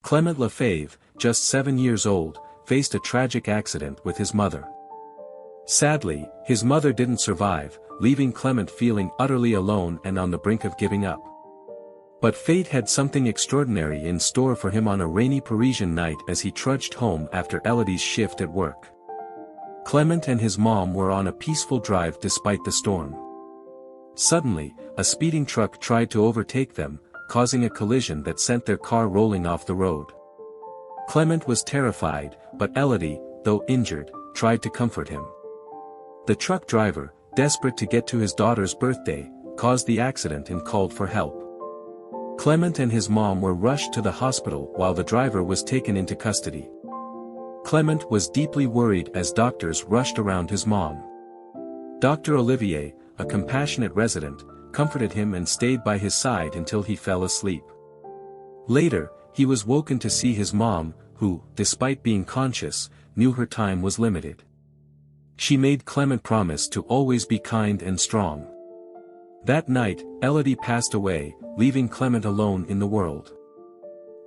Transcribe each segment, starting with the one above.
Clement Lefebvre, just 7 years old, faced a tragic accident with his mother. Sadly, his mother didn't survive, leaving Clement feeling utterly alone and on the brink of giving up. But fate had something extraordinary in store for him on a rainy Parisian night as he trudged home after Elodie's shift at work. Clement and his mom were on a peaceful drive despite the storm. Suddenly, a speeding truck tried to overtake them, causing a collision that sent their car rolling off the road. Clement was terrified, but Elodie, though injured, tried to comfort him. The truck driver, desperate to get to his daughter's birthday, caused the accident and called for help. Clement and his mom were rushed to the hospital while the driver was taken into custody. Clement was deeply worried as doctors rushed around his mom. Dr. Olivier, a compassionate resident, comforted him and stayed by his side until he fell asleep. Later, he was woken to see his mom, who, despite being conscious, knew her time was limited. She made Clement promise to always be kind and strong. That night, Elodie passed away, leaving Clement alone in the world.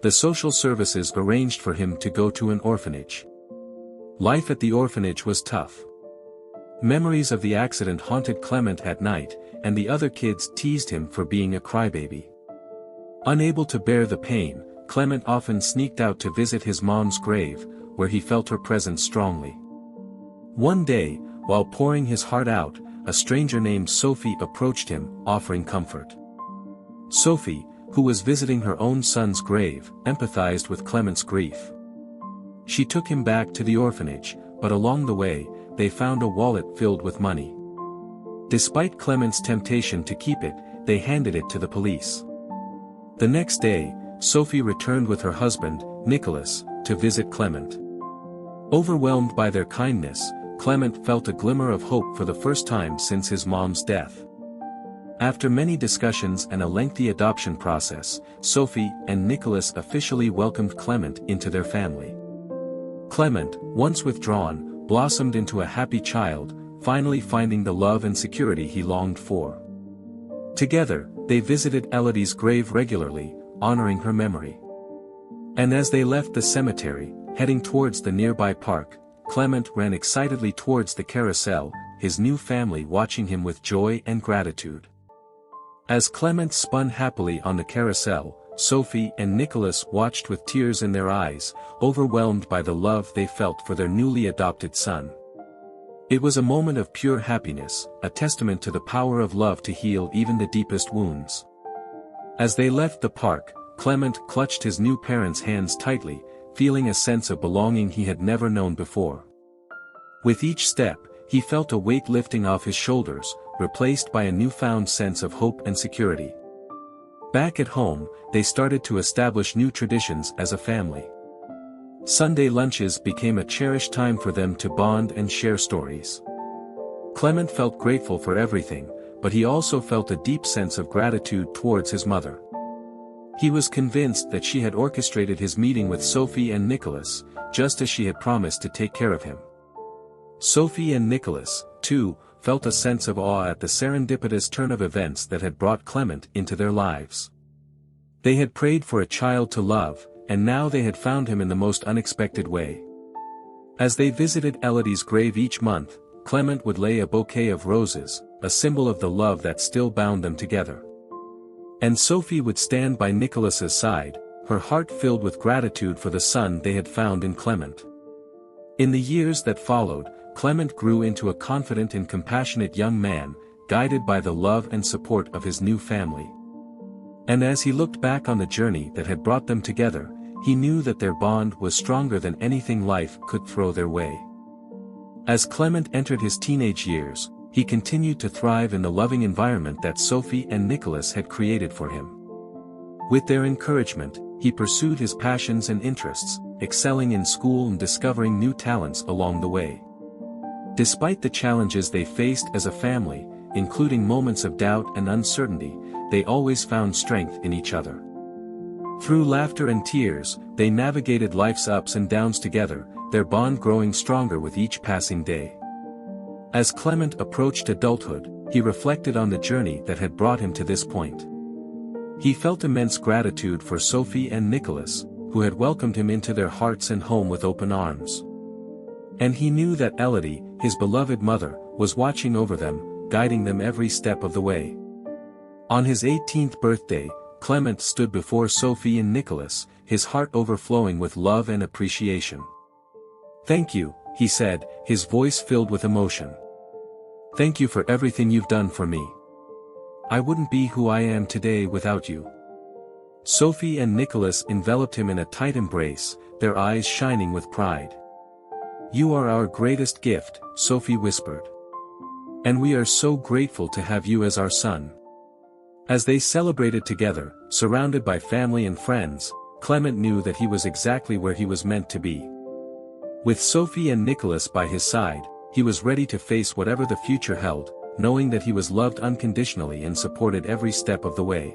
The social services arranged for him to go to an orphanage. Life at the orphanage was tough. Memories of the accident haunted Clement at night, and the other kids teased him for being a crybaby. Unable to bear the pain, Clement often sneaked out to visit his mom's grave, where he felt her presence strongly. One day, while pouring his heart out, a stranger named Sophie approached him, offering comfort. Sophie, who was visiting her own son's grave, empathized with Clement's grief. She took him back to the orphanage, but along the way, they found a wallet filled with money. Despite Clement's temptation to keep it, they handed it to the police. The next day, Sophie returned with her husband, Nicholas, to visit Clement. Overwhelmed by their kindness, Clement felt a glimmer of hope for the first time since his mom's death. After many discussions and a lengthy adoption process, Sophie and Nicholas officially welcomed Clement into their family. Clement, once withdrawn, blossomed into a happy child, finally finding the love and security he longed for. Together, they visited Elodie's grave regularly, honoring her memory. And as they left the cemetery, heading towards the nearby park, Clement ran excitedly towards the carousel, his new family watching him with joy and gratitude. As Clement spun happily on the carousel, Sophie and Nicholas watched with tears in their eyes, overwhelmed by the love they felt for their newly adopted son. It was a moment of pure happiness, a testament to the power of love to heal even the deepest wounds. As they left the park, Clement clutched his new parents' hands tightly, feeling a sense of belonging he had never known before. With each step, he felt a weight lifting off his shoulders, replaced by a newfound sense of hope and security. Back at home, they started to establish new traditions as a family. Sunday lunches became a cherished time for them to bond and share stories. Clement felt grateful for everything, but he also felt a deep sense of gratitude towards his mother. He was convinced that she had orchestrated his meeting with Sophie and Nicholas, just as she had promised to take care of him. Sophie and Nicholas, too, felt a sense of awe at the serendipitous turn of events that had brought Clement into their lives. They had prayed for a child to love, and now they had found him in the most unexpected way. As they visited Elodie's grave each month, Clement would lay a bouquet of roses, a symbol of the love that still bound them together. And Sophie would stand by Nicholas's side, her heart filled with gratitude for the son they had found in Clement. In the years that followed, Clement grew into a confident and compassionate young man, guided by the love and support of his new family. And as he looked back on the journey that had brought them together, he knew that their bond was stronger than anything life could throw their way. As Clement entered his teenage years, he continued to thrive in the loving environment that Sophie and Nicholas had created for him. With their encouragement, he pursued his passions and interests, excelling in school and discovering new talents along the way. Despite the challenges they faced as a family, including moments of doubt and uncertainty, they always found strength in each other. Through laughter and tears, they navigated life's ups and downs together, their bond growing stronger with each passing day. As Clement approached adulthood, he reflected on the journey that had brought him to this point. He felt immense gratitude for Sophie and Nicholas, who had welcomed him into their hearts and home with open arms. And he knew that Elodie, his beloved mother, was watching over them, guiding them every step of the way. On his 18th birthday, Clement stood before Sophie and Nicholas, his heart overflowing with love and appreciation. "Thank you," he said, his voice filled with emotion. "Thank you for everything you've done for me. I wouldn't be who I am today without you." Sophie and Nicholas enveloped him in a tight embrace, their eyes shining with pride. "You are our greatest gift," Sophie whispered. "And we are so grateful to have you as our son." As they celebrated together, surrounded by family and friends, Clement knew that he was exactly where he was meant to be. With Sophie and Nicholas by his side, he was ready to face whatever the future held, knowing that he was loved unconditionally and supported every step of the way.